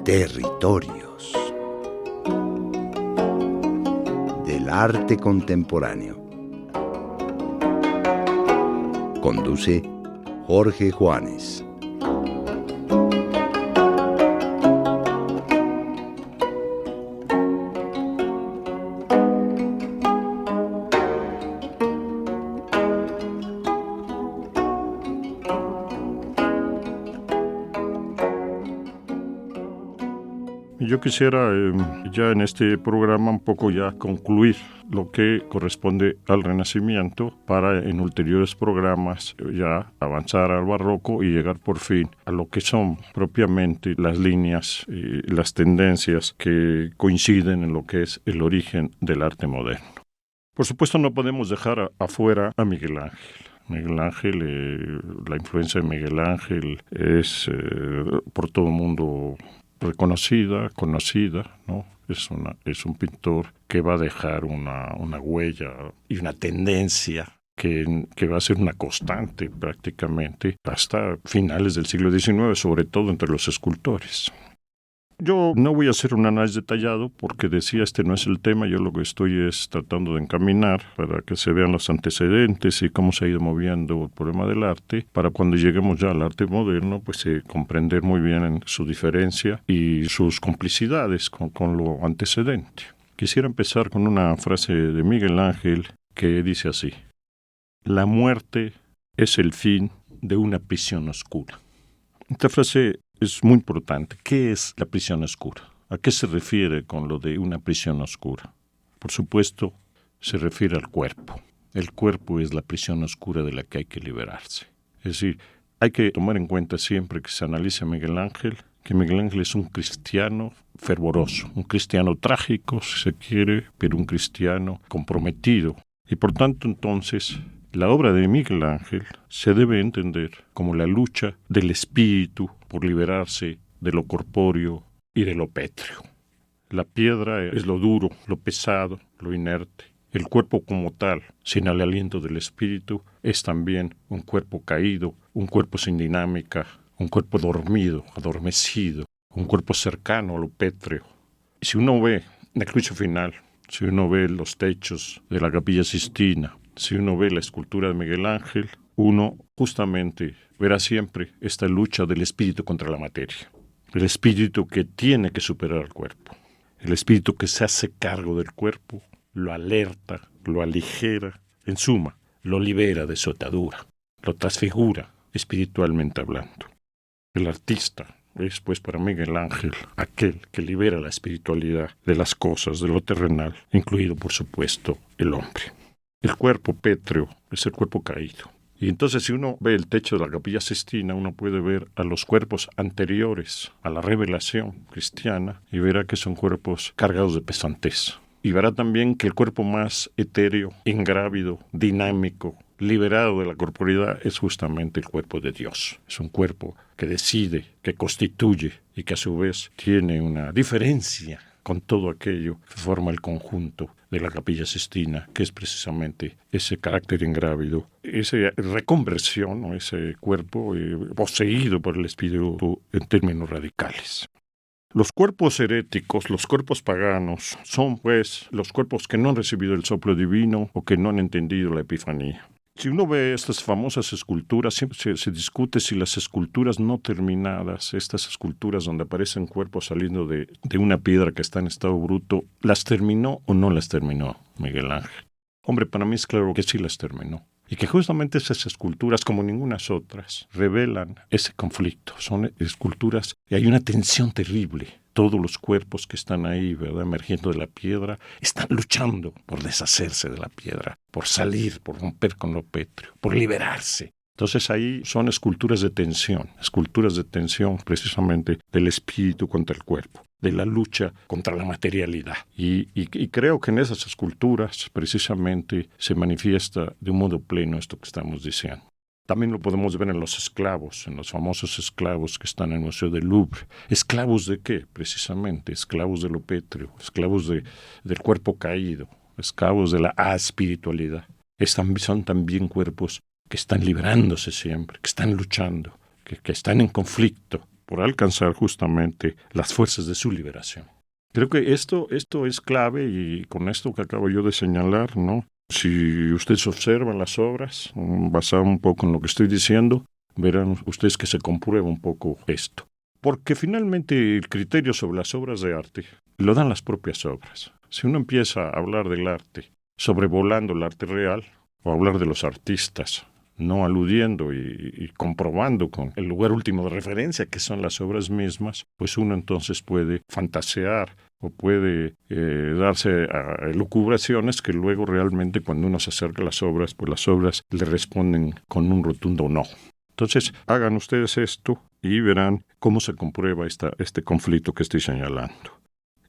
Territorios del arte contemporáneo. Conduce Jorge Juanes. Yo quisiera ya en este programa un poco ya concluir lo que corresponde al Renacimiento para en ulteriores programas ya avanzar al Barroco y llegar por fin a lo que son propiamente las líneas y las tendencias que coinciden en lo que es el origen del arte moderno. Por supuesto no podemos dejar afuera a Miguel Ángel. Miguel Ángel, la influencia de Miguel Ángel es por todo el mundo conocida, ¿no? Es un pintor que va a dejar una huella y una tendencia que va a ser una constante prácticamente hasta finales del siglo XIX, sobre todo entre los escultores. Yo no voy a hacer un análisis detallado porque decía este no es el tema, yo lo que estoy es tratando de encaminar para que se vean los antecedentes y cómo se ha ido moviendo el problema del arte, para cuando lleguemos ya al arte moderno, pues comprender muy bien su diferencia y sus complicidades con lo antecedente. Quisiera empezar con una frase de Miguel Ángel que dice así: la muerte es el fin de una prisión oscura. Esta frase es muy importante. ¿Qué es la prisión oscura? ¿A qué se refiere con lo de una prisión oscura? Por supuesto, se refiere al cuerpo. El cuerpo es la prisión oscura de la que hay que liberarse. Es decir, hay que tomar en cuenta siempre que se analice a Miguel Ángel, que Miguel Ángel es un cristiano fervoroso, un cristiano trágico, si se quiere, pero un cristiano comprometido. Y por tanto, entonces, la obra de Miguel Ángel se debe entender como la lucha del espíritu por liberarse de lo corpóreo y de lo pétreo. La piedra es lo duro, lo pesado, lo inerte. El cuerpo como tal, sin el aliento del espíritu, es también un cuerpo caído, un cuerpo sin dinámica, un cuerpo dormido, adormecido, un cuerpo cercano a lo pétreo. Y si uno ve el juicio final, si uno ve los techos de la Capilla Sistina, si uno ve la escultura de Miguel Ángel, uno justamente verá siempre esta lucha del espíritu contra la materia. El espíritu que tiene que superar al cuerpo. El espíritu que se hace cargo del cuerpo, lo alerta, lo aligera, en suma, lo libera de su atadura, lo transfigura espiritualmente hablando. El artista es, pues, para Miguel Ángel aquel que libera la espiritualidad de las cosas, de lo terrenal, incluido, por supuesto, el hombre. El cuerpo pétreo es el cuerpo caído. Y entonces si uno ve el techo de la Capilla Sistina, uno puede ver a los cuerpos anteriores a la revelación cristiana y verá que son cuerpos cargados de pesantez. Y verá también que el cuerpo más etéreo, ingrávido, dinámico, liberado de la corporeidad es justamente el cuerpo de Dios. Es un cuerpo que decide, que constituye y que a su vez tiene una diferencia con todo aquello que forma el conjunto de la Capilla Sistina, que es precisamente ese carácter ingrávido, esa reconversión, ¿no? Ese cuerpo poseído por el espíritu en términos radicales. Los cuerpos heréticos, los cuerpos paganos, son pues los cuerpos que no han recibido el soplo divino o que no han entendido la epifanía. Si uno ve estas famosas esculturas, siempre se discute si las esculturas no terminadas, estas esculturas donde aparecen cuerpos saliendo de una piedra que está en estado bruto, ¿las terminó o no las terminó Miguel Ángel? Hombre, para mí es claro que sí las terminó. Y que justamente esas esculturas, como ningunas otras, revelan ese conflicto. Son esculturas y hay una tensión terrible. Todos los cuerpos que están ahí, ¿verdad?, emergiendo de la piedra, están luchando por deshacerse de la piedra, por salir, por romper con lo pétreo, por liberarse. Entonces ahí son esculturas de tensión precisamente del espíritu contra el cuerpo, de la lucha contra la materialidad. Y creo que en esas esculturas precisamente se manifiesta de un modo pleno esto que estamos diciendo. También lo podemos ver en los esclavos, en los famosos esclavos que están en el Museo del Louvre. ¿Esclavos de qué? Precisamente, esclavos de lo pétreo, esclavos del cuerpo caído, esclavos de la espiritualidad. Son también cuerpos que están liberándose siempre, que están luchando, que están en conflicto por alcanzar justamente las fuerzas de su liberación. Creo que esto es clave, y con esto que acabo yo de señalar, ¿no? Si ustedes observan las obras, basado un poco en lo que estoy diciendo, verán ustedes que se comprueba un poco esto. Porque finalmente el criterio sobre las obras de arte lo dan las propias obras. Si uno empieza a hablar del arte, sobrevolando el arte real, o hablar de los artistas, no aludiendo y comprobando con el lugar último de referencia, que son las obras mismas, pues uno entonces puede fantasear o puede darse a elucubraciones que luego realmente cuando uno se acerca a las obras, pues las obras le responden con un rotundo no. Entonces, hagan ustedes esto y verán cómo se comprueba este conflicto que estoy señalando.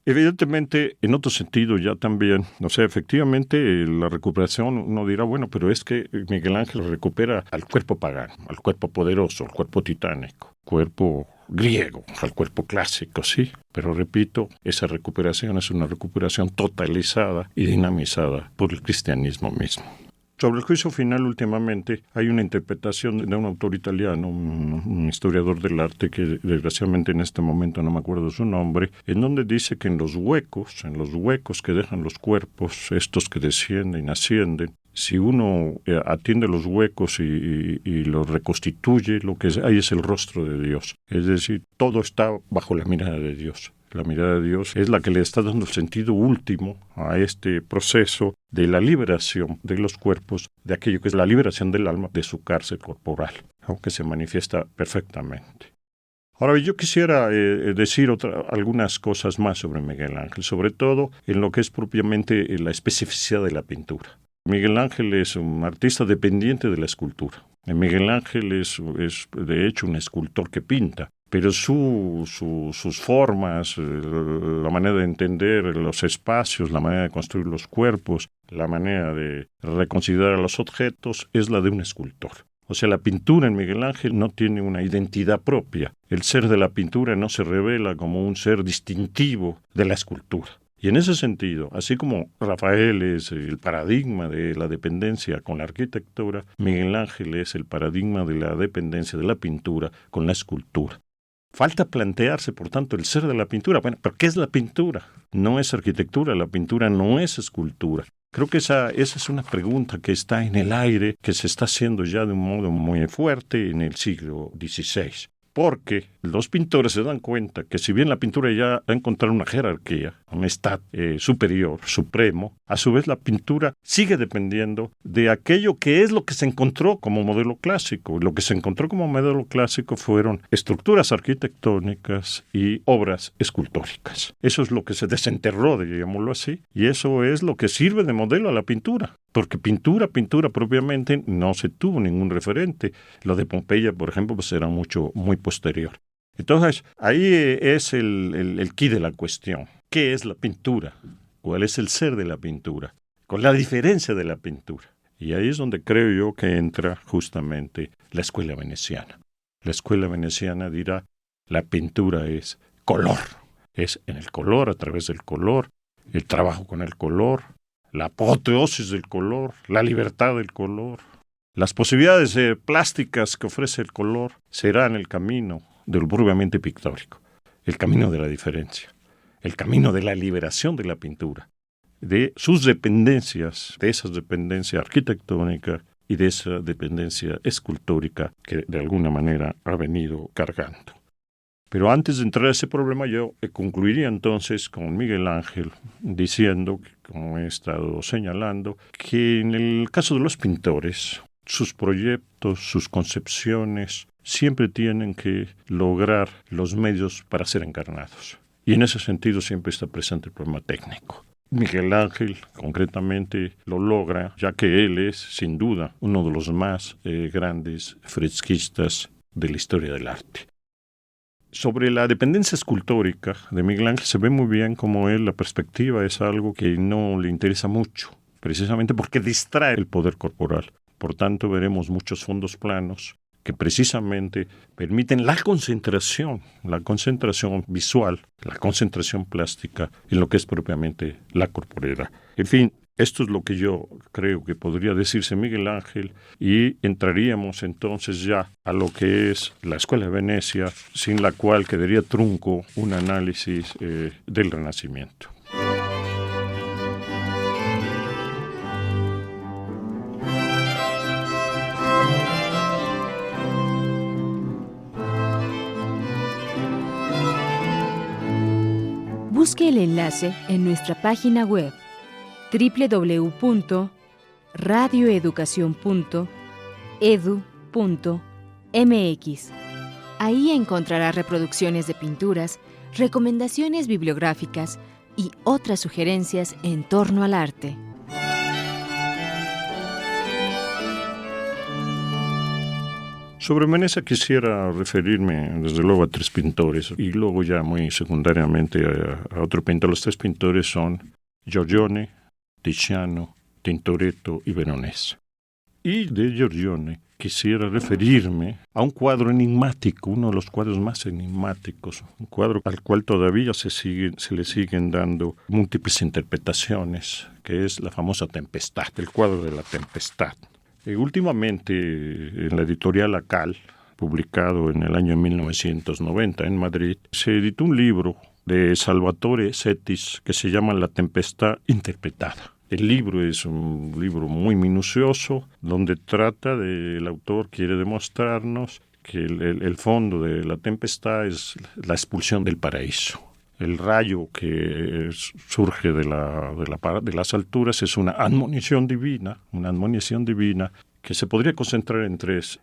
Evidentemente, en otro sentido ya también, efectivamente la recuperación, uno dirá, bueno, pero es que Miguel Ángel recupera al cuerpo pagano, al cuerpo poderoso, al cuerpo titánico, cuerpo griego, al cuerpo clásico, sí. Pero repito, esa recuperación es una recuperación totalizada y dinamizada por el cristianismo mismo. Sobre el juicio final, últimamente, hay una interpretación de un autor italiano, un historiador del arte, que desgraciadamente en este momento no me acuerdo su nombre, en donde dice que en los huecos que dejan los cuerpos, estos que descienden y ascienden, si uno atiende los huecos y los reconstituye, lo que hay es el rostro de Dios. Es decir, todo está bajo la mirada de Dios. La mirada de Dios es la que le está dando el sentido último a este proceso de la liberación de los cuerpos, de aquello que es la liberación del alma de su cárcel corporal, aunque se manifiesta perfectamente. Ahora, yo quisiera decir algunas cosas más sobre Miguel Ángel, sobre todo en lo que es propiamente la especificidad de la pintura. Miguel Ángel es un artista dependiente de la escultura. Miguel Ángel es de hecho un escultor que pinta, pero sus formas, la manera de entender los espacios, la manera de construir los cuerpos, la manera de reconsiderar los objetos es la de un escultor. O sea, la pintura en Miguel Ángel no tiene una identidad propia. El ser de la pintura no se revela como un ser distintivo de la escultura. Y en ese sentido, así como Rafael es el paradigma de la dependencia con la arquitectura, Miguel Ángel es el paradigma de la dependencia de la pintura con la escultura. Falta plantearse, por tanto, el ser de la pintura. Bueno, ¿pero qué es la pintura? No es arquitectura, la pintura no es escultura. Creo que esa es una pregunta que está en el aire, que se está haciendo ya de un modo muy fuerte en el siglo XVI. Porque los pintores se dan cuenta que si bien la pintura ya ha encontrado una jerarquía, un estado superior, supremo, a su vez la pintura sigue dependiendo de aquello que es lo que se encontró como modelo clásico. Lo que se encontró como modelo clásico fueron estructuras arquitectónicas y obras escultóricas. Eso es lo que se desenterró, digámoslo así, y eso es lo que sirve de modelo a la pintura. Porque pintura propiamente no se tuvo ningún referente. Lo de Pompeya, por ejemplo, pues era muy posterior. Entonces, ahí es el quid de la cuestión. ¿Qué es la pintura? ¿Cuál es el ser de la pintura? ¿Cuál es la diferencia de la pintura? Y ahí es donde creo yo que entra justamente la escuela veneciana. La escuela veneciana dirá, la pintura es color. Es en el color, a través del color, el trabajo con el color, la apoteosis del color, la libertad del color. Las posibilidades plásticas que ofrece el color serán el camino del propiamente pictórico, el camino de la diferencia, el camino de la liberación de la pintura, de sus dependencias, de esa dependencia arquitectónica y de esa dependencia escultórica que de alguna manera ha venido cargando. Pero antes de entrar a ese problema, yo concluiría entonces con Miguel Ángel diciendo, como he estado señalando, que en el caso de los pintores, sus proyectos, sus concepciones, siempre tienen que lograr los medios para ser encarnados. Y en ese sentido siempre está presente el problema técnico. Miguel Ángel, concretamente, lo logra, ya que él es, sin duda, uno de los más grandes fresquistas de la historia del arte. Sobre la dependencia escultórica de Miguel Ángel se ve muy bien cómo la perspectiva es algo que no le interesa mucho, precisamente porque distrae el poder corporal. Por tanto, veremos muchos fondos planos que precisamente permiten la concentración visual, la concentración plástica en lo que es propiamente la corporera. En fin, esto es lo que yo creo que podría decirse, Miguel Ángel, y entraríamos entonces ya a lo que es la Escuela de Venecia, sin la cual quedaría trunco un análisis del Renacimiento. Busque el enlace en nuestra página web www.radioeducacion.edu.mx. Ahí encontrará reproducciones de pinturas, recomendaciones bibliográficas y otras sugerencias en torno al arte. Sobre Venecia quisiera referirme, desde luego, a tres pintores y luego ya muy secundariamente a otro pintor. Los tres pintores son Giorgione, Tiziano, Tintoretto y Veronese. Y de Giorgione quisiera referirme a un cuadro enigmático, uno de los cuadros más enigmáticos, un cuadro al cual todavía se le siguen dando múltiples interpretaciones, que es la famosa Tempestad, el cuadro de la Tempestad. Últimamente, en la editorial Acal, publicado en el año 1990 en Madrid, se editó un libro de Salvatore Settis que se llama La Tempestad interpretada. El libro es un libro muy minucioso, donde el autor quiere demostrarnos que el fondo de la tempestad es la expulsión del paraíso. El rayo que surge de las alturas es una admonición divina que se podría concentrar en tres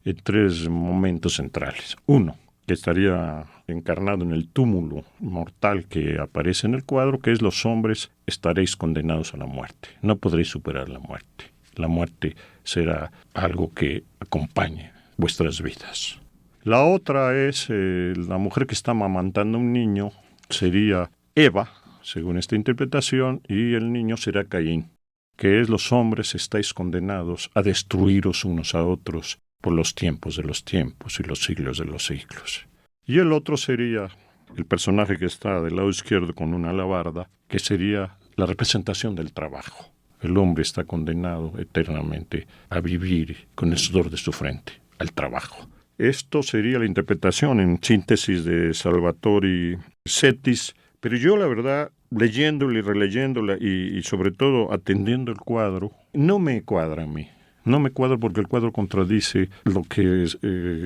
momentos centrales. Uno, que estaría encarnado en el túmulo mortal que aparece en el cuadro, que es: los hombres estaréis condenados a la muerte. No podréis superar la muerte. La muerte será algo que acompañe vuestras vidas. La otra es la mujer que está amamantando a un niño, sería Eva, según esta interpretación, y el niño será Caín, que es: los hombres estáis condenados a destruiros unos a otros por los tiempos de los tiempos y los siglos de los siglos. Y el otro sería el personaje que está del lado izquierdo con una alabarda, que sería la representación del trabajo. El hombre está condenado eternamente a vivir con el sudor de su frente, al trabajo. Esto sería la interpretación en síntesis de Salvatore Settis, pero yo, la verdad, leyéndola y releyéndola y sobre todo atendiendo el cuadro, no me cuadra a mí. No me cuadra porque el cuadro contradice lo que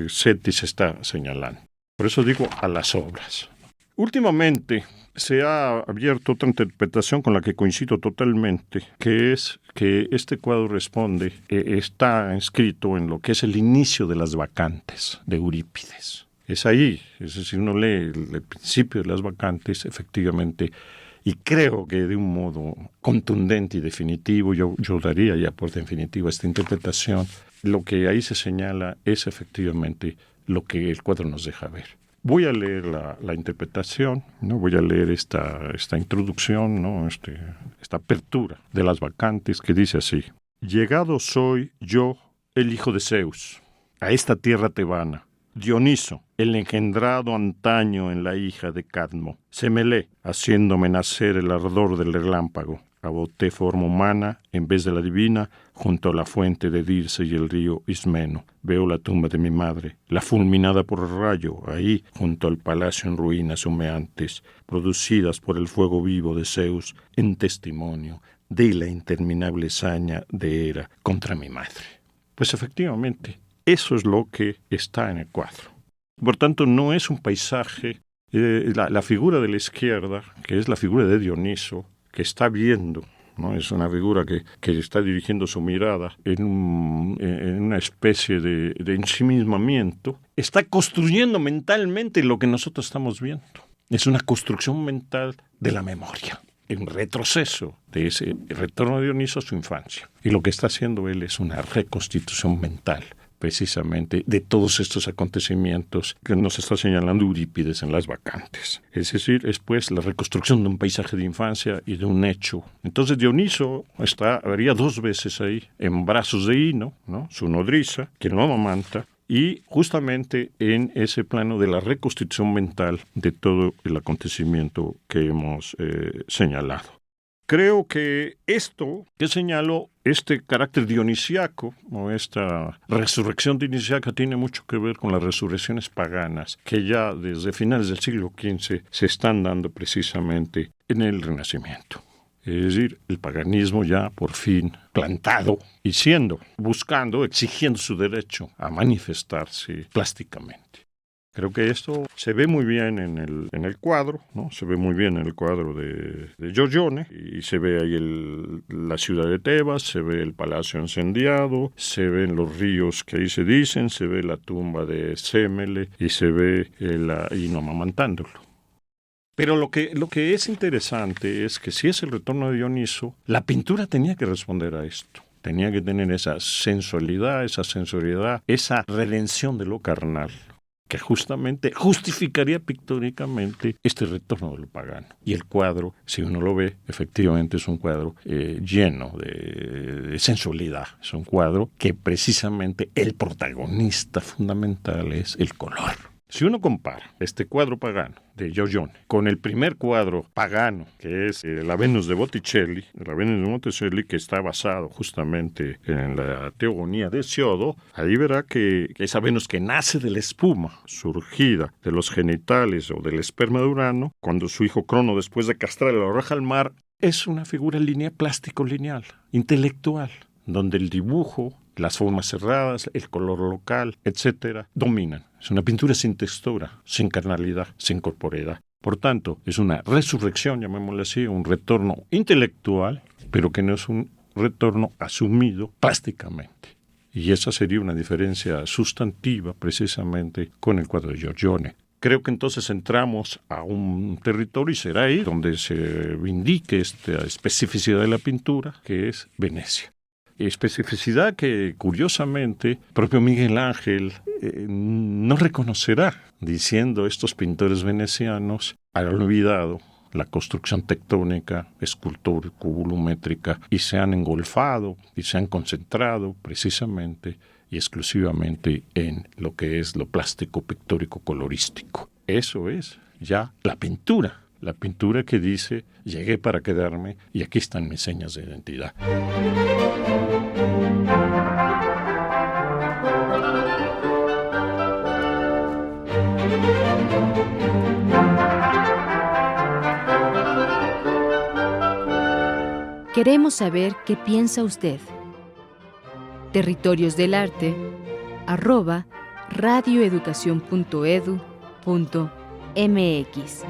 Settis está señalando. Por eso digo a las obras. Últimamente se ha abierto otra interpretación con la que coincido totalmente, que es que este cuadro responde, está inscrito en lo que es el inicio de las Bacantes de Eurípides. Es ahí, es decir, uno lee el principio de las Bacantes, efectivamente, y creo que de un modo contundente y definitivo, yo daría ya por definitivo esta interpretación, lo que ahí se señala es efectivamente lo que el cuadro nos deja ver. Voy a leer la interpretación, ¿no? Voy a leer esta introducción, ¿no? Esta apertura de las Bacantes, que dice así: llegado soy yo, el hijo de Zeus, a esta tierra tebana. Dioniso, el engendrado antaño en la hija de Cadmo, Semele, haciéndome nacer el ardor del relámpago. Adopté forma humana en vez de la divina, junto a la fuente de Dirce y el río Ismeno. Veo la tumba de mi madre, la fulminada por el rayo, ahí, junto al palacio en ruinas humeantes, producidas por el fuego vivo de Zeus, en testimonio de la interminable hazaña de Hera contra mi madre. Pues efectivamente, eso es lo que está en el cuadro. Por tanto, no es un paisaje. La figura de la izquierda, que es la figura de Dioniso, que está viendo, ¿no? Es una figura que está dirigiendo su mirada en una especie de ensimismamiento. Está construyendo mentalmente lo que nosotros estamos viendo. Es una construcción mental de la memoria, un retroceso de ese retorno de Dioniso a su infancia. Y lo que está haciendo él es una reconstitución mental precisamente de todos estos acontecimientos que nos está señalando Eurípides en Las Bacantes. Es decir, es pues la reconstrucción de un paisaje de infancia y de un hecho. Entonces Dioniso estaría 2 veces ahí, en brazos de Ino, ¿no?, su nodriza, quien lo amamanta, y justamente en ese plano de la reconstrucción mental de todo el acontecimiento que hemos señalado. Creo que esto que señalo, este carácter dionisiaco, o esta resurrección dionisiaca, tiene mucho que ver con las resurrecciones paganas que ya desde finales del siglo XV se están dando precisamente en el Renacimiento. Es decir, el paganismo ya por fin plantado y buscando, exigiendo su derecho a manifestarse plásticamente. Creo que esto se ve muy bien en el cuadro, ¿no? Se ve muy bien en el cuadro de Giorgione, y se ve ahí la ciudad de Tebas, se ve el palacio incendiado, se ven los ríos que ahí se dicen, se ve la tumba de Semele y se ve a Ino amamantándolo. Pero lo que es interesante es que si es el retorno de Dioniso, la pintura tenía que responder a esto. Tenía que tener esa sensualidad, esa sensoriedad, esa redención de lo carnal, que justamente justificaría pictóricamente este retorno de lo pagano. Y el cuadro, si uno lo ve, efectivamente es un cuadro lleno de sensualidad. Es un cuadro que precisamente el protagonista fundamental es el color. Si uno compara este cuadro pagano de Giorgione con el primer cuadro pagano, que es la Venus de Botticelli, que está basado justamente en la Teogonía de Hesiodo, ahí verá que esa Venus que nace de la espuma surgida de los genitales o del esperma de Urano, cuando su hijo Crono, después de castrarle, lo arroja al mar, es una figura plástico-lineal, intelectual, donde el dibujo, las formas cerradas, el color local, etcétera, dominan. Es una pintura sin textura, sin carnalidad, sin corporeidad. Por tanto, es una resurrección, llamémosle así, un retorno intelectual, pero que no es un retorno asumido plásticamente. Y esa sería una diferencia sustantiva precisamente con el cuadro de Giorgione. Creo que entonces entramos a un territorio, y será ahí donde se vindique esta especificidad de la pintura, que es Venecia. Especificidad que, curiosamente, propio Miguel Ángel no reconocerá, diciendo estos pintores venecianos han olvidado la construcción tectónica, escultórico-volumétrica, y se han engolfado y se han concentrado precisamente y exclusivamente en lo que es lo plástico, pictórico, colorístico. Eso es ya la pintura que dice, llegué para quedarme y aquí están mis señas de identidad. Queremos saber qué piensa usted. Territorios del Arte @radioeducacion.edu.mx.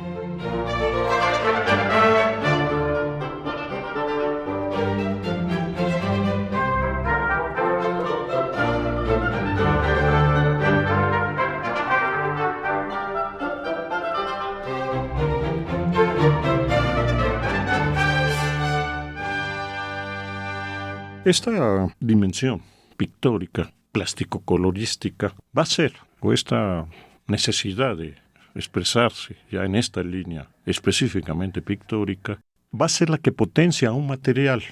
Esta dimensión pictórica, plástico-colorística, va a ser, o esta necesidad de expresarse ya en esta línea específicamente pictórica, va a ser la que potencia a un material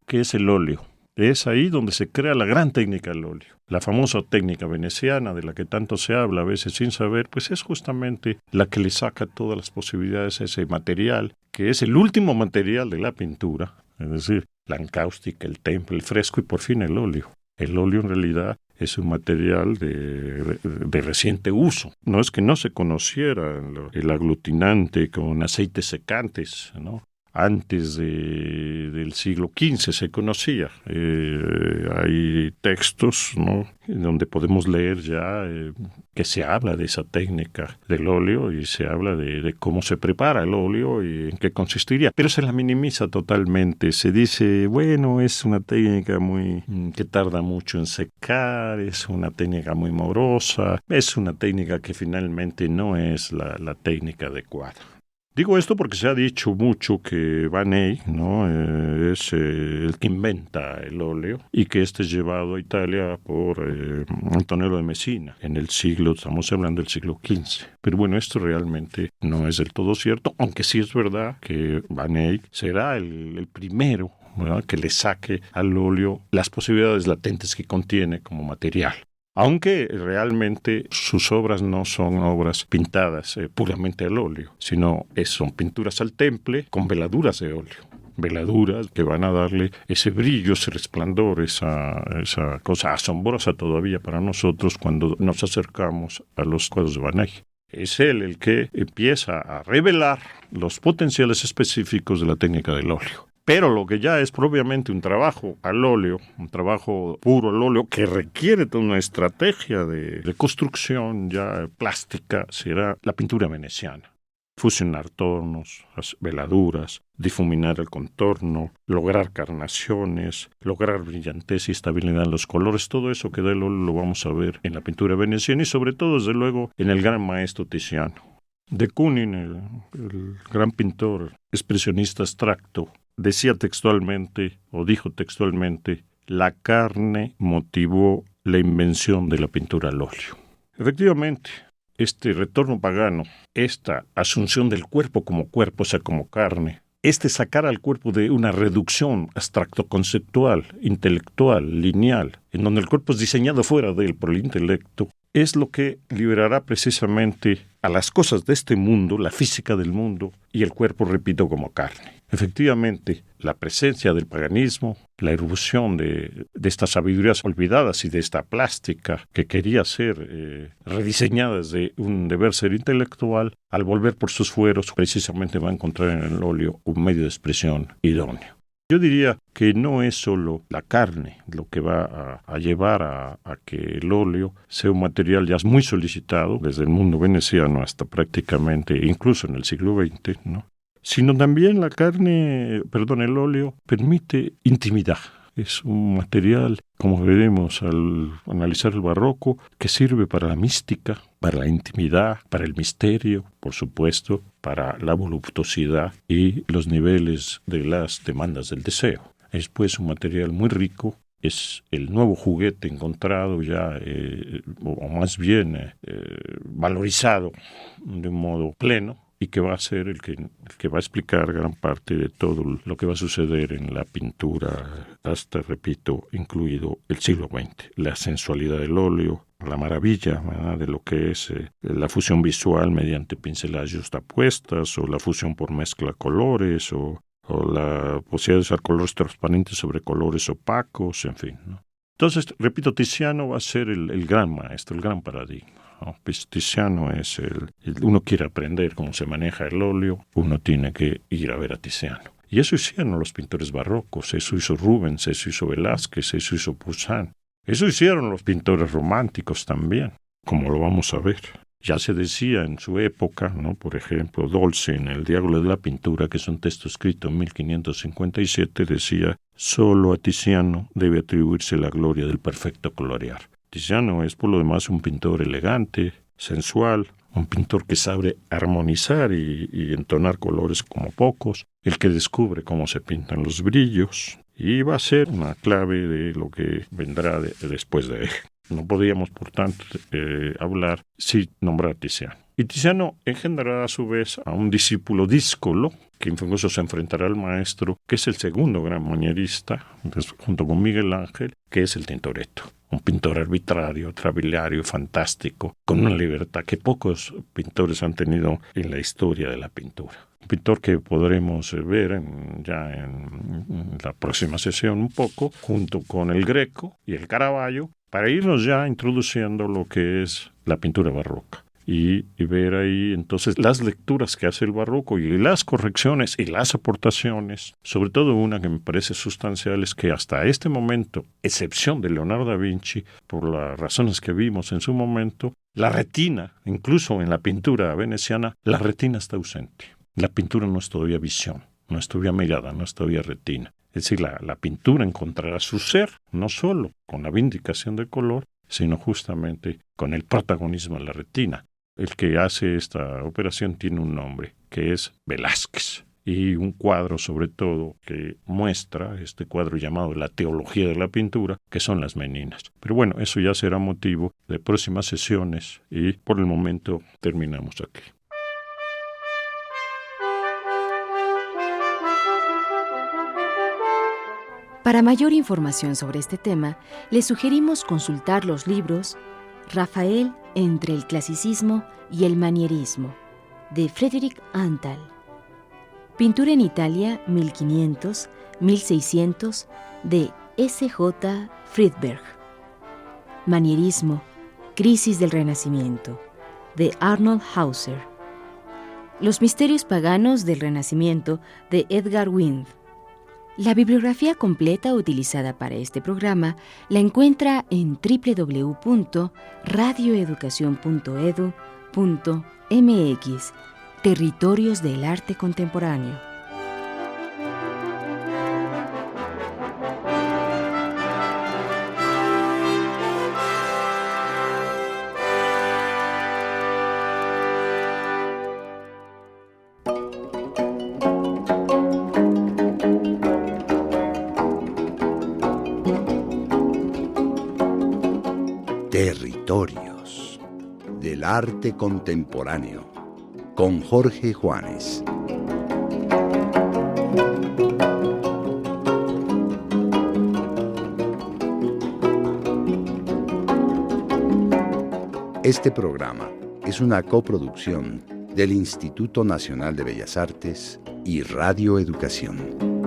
que es el óleo. Es ahí donde se crea la gran técnica del óleo. La famosa técnica veneciana, de la que tanto se habla a veces sin saber, pues es justamente la que le saca todas las posibilidades a ese material, que es el último material de la pintura, es decir, la encáustica, el temple, el fresco y por fin el óleo. El óleo en realidad es un material de reciente uso. No es que no se conociera el aglutinante con aceites secantes, ¿no? Antes del siglo XV se conocía. Hay textos, ¿no?, donde podemos leer ya que se habla de esa técnica del óleo y se habla de cómo se prepara el óleo y en qué consistiría. Pero se la minimiza totalmente. Se dice, bueno, es una técnica que tarda mucho en secar, es una técnica muy morosa, es una técnica que finalmente no es la técnica adecuada. Digo esto porque se ha dicho mucho que Van Eyck, ¿no? Es el que inventa el óleo y que este es llevado a Italia por Antonello de Messina estamos hablando del siglo XV. Pero bueno, esto realmente no es del todo cierto, aunque sí es verdad que Van Eyck será el primero, ¿verdad?, que le saque al óleo las posibilidades latentes que contiene como material. Aunque realmente sus obras no son obras pintadas puramente al óleo, sino son pinturas al temple con veladuras de óleo. Veladuras que van a darle ese brillo, ese resplandor, esa cosa asombrosa todavía para nosotros cuando nos acercamos a los cuadros de Van Eyck. Es él el que empieza a revelar los potenciales específicos de la técnica del óleo. Pero lo que ya es propiamente un trabajo al óleo, un trabajo puro al óleo, que requiere toda una estrategia de construcción ya plástica, será la pintura veneciana. Fusionar tonos, las veladuras, difuminar el contorno, lograr carnaciones, lograr brillantez y estabilidad en los colores. Todo eso que da el óleo lo vamos a ver en la pintura veneciana y sobre todo, desde luego, en el gran maestro Tiziano. De Kooning, el gran pintor expresionista abstracto, decía textualmente, o dijo textualmente, la carne motivó la invención de la pintura al óleo. Efectivamente, este retorno pagano, esta asunción del cuerpo como cuerpo, o sea, como carne, este sacar al cuerpo de una reducción abstracto-conceptual, intelectual, lineal, en donde el cuerpo es diseñado fuera de él por el intelecto, es lo que liberará precisamente a las cosas de este mundo, la física del mundo, y el cuerpo, repito, como carne. Efectivamente, la presencia del paganismo, la irrupción de estas sabidurías olvidadas y de esta plástica que quería ser rediseñada desde un deber ser intelectual, al volver por sus fueros, precisamente va a encontrar en el óleo un medio de expresión idóneo. Yo diría que no es solo la carne lo que va a llevar a que el óleo sea un material ya muy solicitado desde el mundo veneciano hasta prácticamente, incluso en el siglo XX, ¿no?, sino también el óleo permite intimidad. Es un material, como veremos al analizar el barroco, que sirve para la mística, para la intimidad, para el misterio, por supuesto, para la voluptuosidad y los niveles de las demandas del deseo. Es pues un material muy rico, es el nuevo juguete encontrado ya, o más bien valorizado de un modo pleno, y que va a ser el que va a explicar gran parte de todo lo que va a suceder en la pintura hasta, repito, incluido el siglo XX. La sensualidad del óleo, la maravilla, ¿verdad?, de lo que es la fusión visual mediante pinceladas justapuestas, o la fusión por mezcla de colores, o la posibilidad de usar colores transparentes sobre colores opacos, en fin, ¿no? Entonces, repito, Tiziano va a ser el gran maestro, el gran paradigma. Tiziano es uno quiere aprender cómo se maneja el óleo, uno tiene que ir a ver a Tiziano. Y eso hicieron los pintores barrocos, eso hizo Rubens, eso hizo Velázquez, eso hizo Poussin. Eso hicieron los pintores románticos también, como lo vamos a ver. Ya se decía en su época, ¿no?, por ejemplo, Dolce en el Diálogo de la Pintura, que es un texto escrito en 1557, decía: solo a Tiziano debe atribuirse la gloria del perfecto colorear. Tiziano es por lo demás un pintor elegante, sensual, un pintor que sabe armonizar y entonar colores como pocos, el que descubre cómo se pintan los brillos, y va a ser una clave de lo que vendrá después de él. No podríamos, por tanto, hablar sin nombrar a Tiziano. Y Tiziano engendrará a su vez a un discípulo díscolo, que incluso se enfrentará al maestro, que es el segundo gran manierista, junto con Miguel Ángel, que es el Tintoretto. Un pintor arbitrario, travilario, fantástico, con una libertad que pocos pintores han tenido en la historia de la pintura. Un pintor que podremos ver ya en la próxima sesión un poco, junto con el Greco y el Caravaggio, para irnos ya introduciendo lo que es la pintura barroca. Y ver ahí entonces las lecturas que hace el barroco y las correcciones y las aportaciones, sobre todo una que me parece sustancial, es que hasta este momento, excepción de Leonardo da Vinci, por las razones que vimos en su momento, la retina, incluso en la pintura veneciana, la retina está ausente. La pintura no es todavía visión, no es todavía mirada, no es todavía retina. Es decir, la pintura encontrará su ser, no solo con la vindicación del color, sino justamente con el protagonismo de la retina. El que hace esta operación tiene un nombre, que es Velázquez. Y un cuadro sobre todo que muestra este cuadro llamado La teología de la pintura, que son las Meninas. Pero bueno, eso ya será motivo de próximas sesiones y por el momento terminamos aquí. Para mayor información sobre este tema, le sugerimos consultar los libros Rafael entre el clasicismo y el manierismo, de Frederick Antal. Pintura en Italia, 1500-1600, de S.J. Friedberg. Manierismo, crisis del Renacimiento, de Arnold Hauser. Los misterios paganos del Renacimiento, de Edgar Wind. La bibliografía completa utilizada para este programa la encuentra en www.radioeducacion.edu.mx, Territorios del Arte Contemporáneo. Territorios del Arte Contemporáneo, con Jorge Juanes. Este programa es una coproducción del Instituto Nacional de Bellas Artes y Radio Educación.